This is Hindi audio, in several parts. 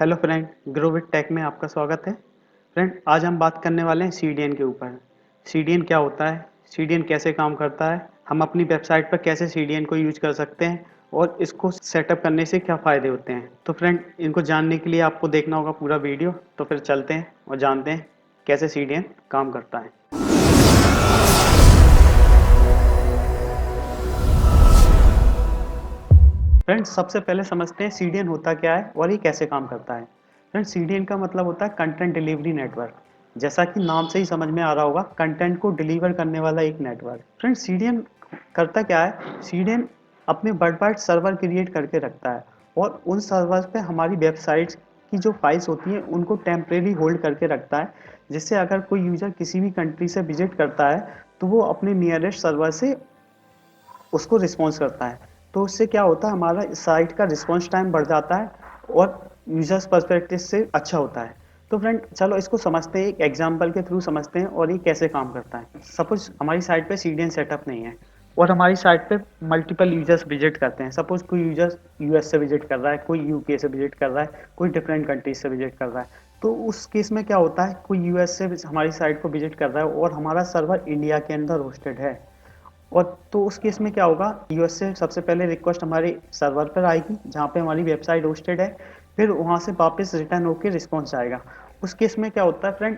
Hello friend, grow with tech में आपका स्वागत है। फ्रेंड, आज हम बात करने वाले हैं सीडीएन के ऊपर। सीडीएन क्या होता है, सीडीएन कैसे काम करता है, हम अपनी वेबसाइट पर कैसे सीडीएन को यूज कर सकते हैं और इसको सेटअप करने से क्या फ़ायदे होते हैं। तो फ्रेंड, इनको जानने के लिए आपको देखना होगा पूरा वीडियो। तो फिर चलते हैं और जानते हैं कैसे सीडीएन काम करता है। फ्रेंड्स, सबसे पहले समझते हैं सीडीएन होता क्या है और ये कैसे काम करता है। फ्रेंड्स, सीडीएन का मतलब होता है कंटेंट डिलीवरी नेटवर्क। जैसा कि नाम से ही समझ में आ रहा होगा, कंटेंट को डिलीवर करने वाला एक नेटवर्क। फ्रेंड्स, सीडीएन करता क्या है, सीडीएन अपने वर्ल्ड वाइड सर्वर क्रिएट करके रखता है और उन सर्वर पे हमारी वेबसाइट्स की जो फाइल्स होती हैं उनको टेम्परेरी होल्ड करके रखता है, जिससे अगर कोई यूज़र किसी भी कंट्री से विजिट करता है तो वो अपने नियरेस्ट सर्वर से उसको रिस्पॉन्स करता है। तो उससे क्या होता है, हमारा साइट का रिस्पॉन्स टाइम बढ़ जाता है और यूजर्स पर्सपेक्टिव से अच्छा होता है। तो फ्रेंड, चलो इसको समझते हैं, एक एग्जांपल के थ्रू समझते हैं और ये कैसे काम करता है। सपोज हमारी साइट पे सीडीएन सेटअप नहीं है और हमारी साइट पे मल्टीपल यूजर्स विजिट करते हैं। सपोज कोई यूजर यूएस से विजिट कर रहा है, कोई यूके से विजिट कर रहा है, कोई डिफरेंट कंट्रीज से विजिट कर रहा है। तो उस केस में क्या होता है, कोई यूएस से हमारी साइट को विजिट कर रहा है और हमारा सर्वर इंडिया के अंदर होस्टेड है। और तो उस केस में क्या होगा, यूएस से सबसे पहले रिक्वेस्ट हमारे सर्वर पर आएगी जहाँ पे हमारी वेबसाइट होस्टेड है, फिर वहाँ से वापस रिटर्न होकर रिस्पॉन्स आएगा। उस केस में क्या होता है फ्रेंड,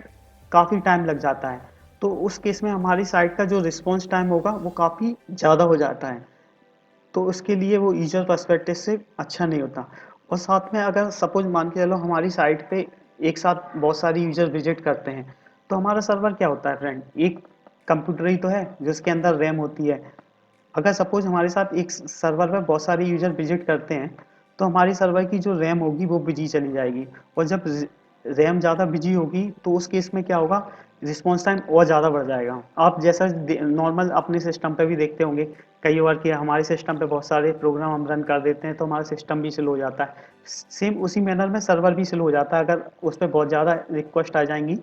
काफ़ी टाइम लग जाता है। तो उस केस में हमारी साइट का जो रिस्पॉन्स टाइम होगा वो काफ़ी ज़्यादा हो जाता है। तो उसके लिए वो यूजर पर्सपेक्टिव से अच्छा नहीं होता। और साथ में अगर सपोज मान के चलो हमारी साइट पे एक साथ बहुत सारी यूजर विजिट करते हैं, तो हमारा सर्वर क्या होता है फ्रेंड, एक कंप्यूटर ही तो है जिसके अंदर रैम होती है। अगर सपोज हमारे साथ एक सर्वर पर बहुत सारे यूजर विजिट करते हैं, तो हमारी सर्वर की जो रैम होगी वो बिजी चली जाएगी। और जब रैम ज़्यादा बिजी होगी तो उस केस में क्या होगा, रिस्पॉन्स टाइम और ज़्यादा बढ़ जाएगा। आप जैसा नॉर्मल अपने सिस्टम पे भी देखते होंगे कई बार कि हमारे सिस्टम पे बहुत सारे प्रोग्राम हम रन कर देते हैं तो हमारा सिस्टम भी स्लो हो जाता है। सेम उसी मैनर में सर्वर भी स्लो हो जाता है। अगर उस पर बहुत ज़्यादा रिक्वेस्ट आ जाएंगी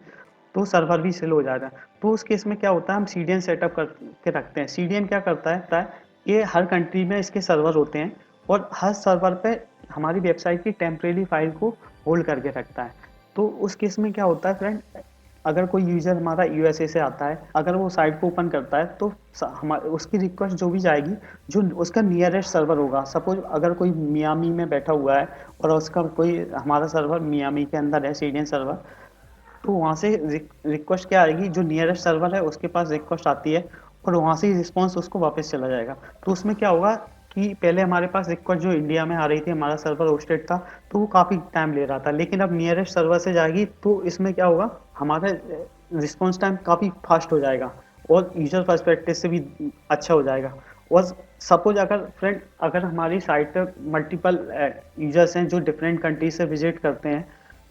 तो सर्वर भी स्लो हो जाएगा। तो उस केस में क्या होता है, हम सीडीएन सेटअप करके रखते हैं। सीडीएन क्या करता है, ये हर कंट्री में इसके सर्वर होते हैं और हर सर्वर पे हमारी वेबसाइट की टेम्परेरी फाइल को होल्ड करके रखता है। तो उस केस में क्या होता है फ्रेंड, अगर कोई यूज़र हमारा यूएसए से आता है, अगर वो साइट को ओपन करता है तो हमारे उसकी रिक्वेस्ट जो भी जाएगी, जो उसका नियरेस्ट सर्वर होगा। सपोज अगर कोई मियामी में बैठा हुआ है और उसका कोई हमारा सर्वर मियामी के अंदर है, सीडीएन सर्वर, तो वहाँ से रिक्वेस्ट क्या आएगी, जो नियरेस्ट सर्वर है उसके पास रिक्वेस्ट आती है और वहाँ से ही रिस्पॉन्स उसको वापस चला जाएगा। तो उसमें क्या होगा कि पहले हमारे पास रिक्वेस्ट जो इंडिया में आ रही थी, हमारा सर्वर होस्टेड था, तो वो काफ़ी टाइम ले रहा था। लेकिन अब नियरेस्ट सर्वर से जाएगी तो इसमें क्या होगा, हमारा रिस्पॉन्स टाइम काफ़ी फास्ट हो जाएगा और यूजर पर्सपेक्टिव से भी अच्छा हो जाएगा। और सपोज अगर फ्रेंड, अगर हमारी साइट पर मल्टीपल यूजर्स हैं जो डिफरेंट कंट्री से विजिट करते हैं,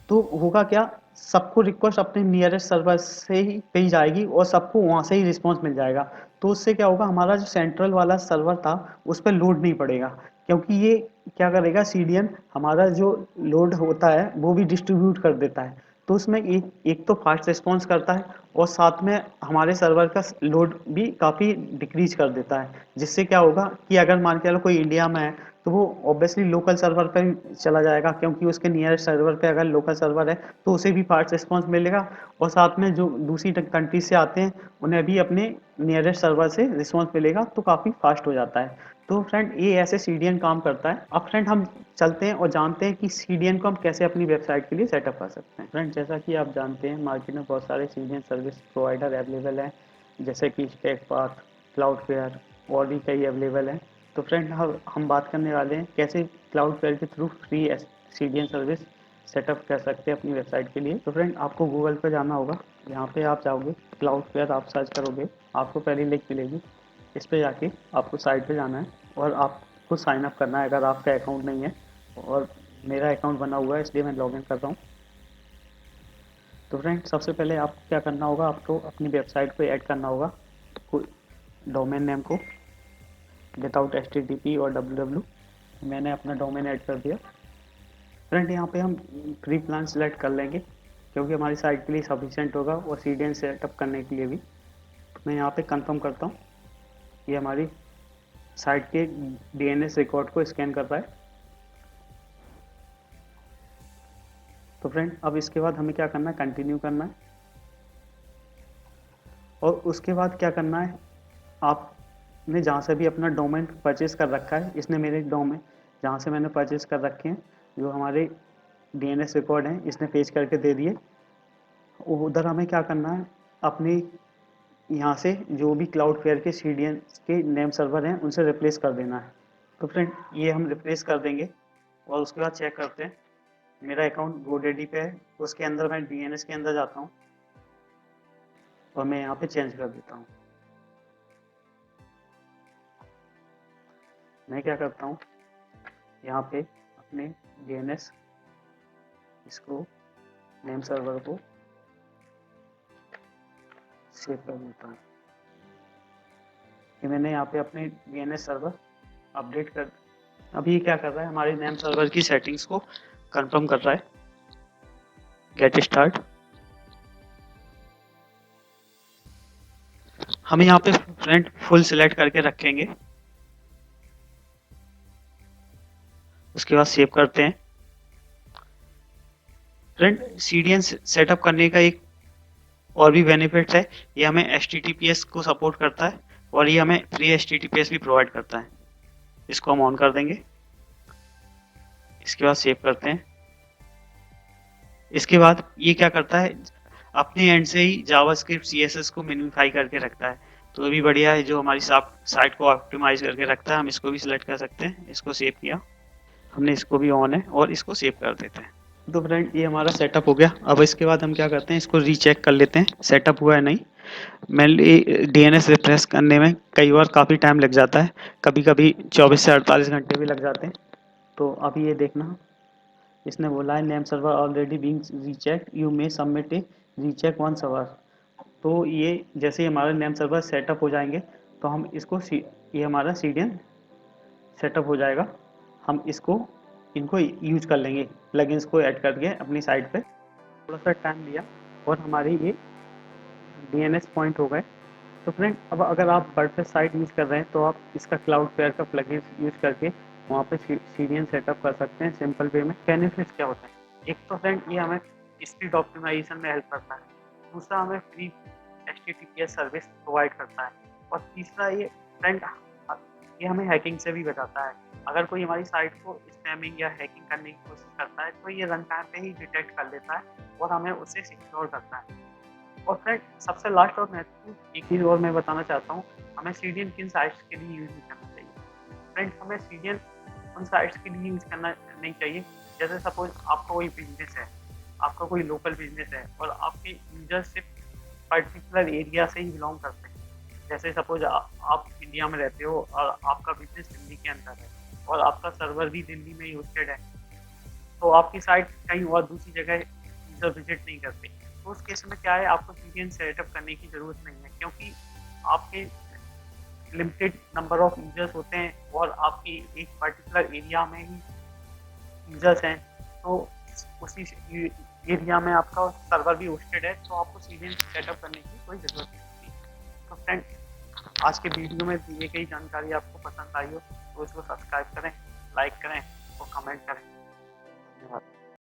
तो होगा क्या, सबको रिक्वेस्ट अपने नियरेस्ट सर्वर से ही जाएगी और सबको वहाँ से ही रिस्पॉन्स मिल जाएगा। तो उससे क्या होगा, हमारा जो सेंट्रल वाला सर्वर था उस पर लोड नहीं पड़ेगा, क्योंकि ये क्या करेगा, सीडीएन हमारा जो लोड होता है वो भी डिस्ट्रीब्यूट कर देता है। तो उसमें एक एक तो फास्ट रिस्पॉन्स करता है और साथ में हमारे सर्वर का लोड भी काफ़ी डिक्रीज कर देता है। जिससे क्या होगा कि अगर मान के चलो कोई इंडिया में है तो वो ऑब्वियसली लोकल सर्वर पर चला जाएगा, क्योंकि उसके नियरेस्ट सर्वर पे अगर लोकल सर्वर है तो उसे भी फास्ट रिस्पॉन्स मिलेगा और साथ में जो दूसरी कंट्री से आते हैं उन्हें भी अपने नियरेस्ट सर्वर से रिस्पॉन्स मिलेगा, तो काफ़ी फास्ट हो जाता है। तो फ्रेंड, ये ऐसे सीडीएन काम करता है। अब फ्रेंड, हम चलते हैं और जानते हैं कि सीडीएन को हम कैसे अपनी वेबसाइट के लिए सेटअप कर सकते हैं। फ्रेंड, जैसा कि आप जानते हैं मार्केट में बहुत सारे सीडीएन सर्विस प्रोवाइडर अवेलेबल हैं, जैसे कि स्टेकपाथ, क्लाउडफेयर और भी कई अवेलेबल हैं। तो फ्रेंड, हम बात करने वाले हैं कैसे क्लाउडफ्लेयर के through free CDN service setup कर सकते हैं अपनी वेबसाइट के लिए। तो फ्रेंड, आपको गूगल पे जाना होगा, यहाँ पे आप जाओगे क्लाउडफ्लेयर, आप सर्च करोगे, आपको पहली लिंक मिलेगी। इस पे जाके आपको साइट पे जाना है और आपको साइन अप करना है अगर आपका अकाउंट नहीं है। और मेरा अकाउंट बना हुआ है इसलिए मैं लॉगिन कर रहा हूँ। तो फ्रेंड, सबसे पहले आपको क्या करना होगा, आपको अपनी वेबसाइट को ऐड करना होगा कोई डोमेन नेम को विदाउट HTTP और www। मैंने अपना डोमेन ऐड कर दिया। फ्रेंड, यहाँ पे हम फ्री प्लान सेलेक्ट कर लेंगे क्योंकि हमारी साइट के लिए सफिशिएंट होगा और सीडीएन सेटअप करने के लिए भी। तो मैं यहाँ पे कंफर्म करता हूँ। ये हमारी साइट के डीएनएस रिकॉर्ड को स्कैन कर रहा है। तो फ्रेंड अब इसके बाद हमें क्या करना है, कंटिन्यू करना है। और उसके बाद क्या करना है, आपने जहाँ से भी अपना डोमेन परचेज कर रखा है, इसने मेरे डोमेन जहाँ से मैंने परचेज कर रखे हैं, जो हमारे डीएनएस रिकॉर्ड हैं, इसने पेज करके दे दिए। उधर हमें क्या करना है, अपने यहाँ से जो भी क्लाउडफ्लेयर के सीडीएन के नेम सर्वर हैं उनसे रिप्लेस कर देना है। तो फ्रेंड ये हम रिप्लेस कर देंगे और उसके बाद चेक करते हैं। मेरा अकाउंट GoDaddy पे है, उसके अंदर मैं डीएनएस के अंदर जाता हूँ और मैं यहाँ पे चेंज कर देता हूँ। मैं क्या करता हूँ, यहाँ पे अपने डीएनएस इसको नेम सर्वर को सेव कर देता हूँ। कि मैंने यहाँ पे अपने डीएनएस सर्वर अपडेट कर, अभी ये क्या कर रहा है, हमारे नेम सर्वर की सेटिंग्स को कंफर्म कर रहा है। Get start. हम यहाँ पे फ्रेंड फुल सिलेक्ट करके रखेंगे, उसके बाद सेव करते हैं। फ्रेंड सीडीएन सेटअप करने का एक और भी बेनिफिट्स है, ये हमें HTTPS को सपोर्ट करता है और ये हमें फ्री HTTPS भी प्रोवाइड करता है। इसको हम ऑन कर देंगे, इसके बाद सेव करते हैं। इसके बाद ये क्या करता है, अपने एंड से ही जावास्क्रिप्ट CSS को मिनिफाई करके रखता है। तो ये भी बढ़िया है, जो हमारी साइट को ऑप्टिमाइज करके रखता है। हम इसको भी सिलेक्ट कर सकते हैं। इसको सेव किया हमने, इसको भी ऑन है और इसको सेव कर देते हैं। तो फ्रेंड ये हमारा सेटअप हो गया। अब इसके बाद हम क्या करते हैं, इसको रीचेक कर लेते हैं सेटअप हुआ है नहीं। मेनली डीएनएस रिफ्रेश करने में कई बार काफ़ी टाइम लग जाता है, कभी कभी 24 से 48 घंटे भी लग जाते हैं। तो अभी ये देखना, इसने बोला है name server already being recheck, you may submit A recheck one server. तो ये जैसे ही हमारे नेम सर्वर सेटअप हो जाएंगे तो हम इसको ये हमारा सीडीएन सेटअप हो जाएगा। हम इनको यूज कर लेंगे, प्लगइन्स को ऐड करके अपनी साइट पे। थोड़ा सा टाइम लिया और हमारे ये डीएनएस पॉइंट हो गए। तो फ्रेंड अब अगर आप वर्डप्रेस साइट यूज़ कर रहे हैं तो आप इसका क्लाउडफ्लेयर का प्लगइन यूज़ करके वहाँ पे सीडीएन सेटअप कर सकते हैं सिंपल वे में। बेनिफिट्स क्या होते हैं, एक तो फ्रेंड ये हमें स्पीड ऑप्टिमाइजेशन में हेल्प करता है, दूसरा हमें फ्री HTTPS सर्विस प्रोवाइड करता है, और तीसरा ये फ्रेंड ये हमें हैकिंग से भी बचाता है। अगर कोई हमारी साइट को स्पैमिंग या हैकिंग करने की कोशिश करता है तो ये रन टाइम पे ही डिटेक्ट कर लेता है और हमें उससे सिक्योर करता है। और फ्रेंड सबसे लास्ट और महत्वपूर्ण एक चीज़ और मैं बताना चाहता हूँ, हमें सीडीएन किन साइट्स के लिए यूज़ नहीं करना चाहिए। फ्रेंड हमें सीडीएन उन साइट्स के लिए यूज़ करना नहीं चाहिए, जैसे सपोज आपका कोई बिजनेस है, आपका कोई लोकल बिजनेस है और आपके यूजर सिर्फ पर्टिकुलर एरिया से ही बिलोंग करते हैं। जैसे सपोज आप इंडिया में रहते हो और आपका बिजनेस दिल्ली के अंदर है और आपका सर्वर भी दिल्ली में ही होस्टेड है, तो आपकी साइट कहीं और दूसरी जगह यूजर विजिट नहीं करते। तो उस केस में क्या है, आपको सीडीएन सेटअप करने की ज़रूरत नहीं है, क्योंकि आपके लिमिटेड नंबर ऑफ यूजर्स होते हैं और आपकी एक पर्टिकुलर एरिया में ही यूजर्स हैं। तो उसी एरिया में आपका सर्वर भी होस्टेड है, तो आपको सीडीएन सेटअप करने की कोई ज़रूरत नहीं होती। तो फ्रेंड आज के वीडियो में दी गई जानकारी आपको पसंद आई हो तो इसको सब्सक्राइब करें, लाइक करें और कमेंट करें।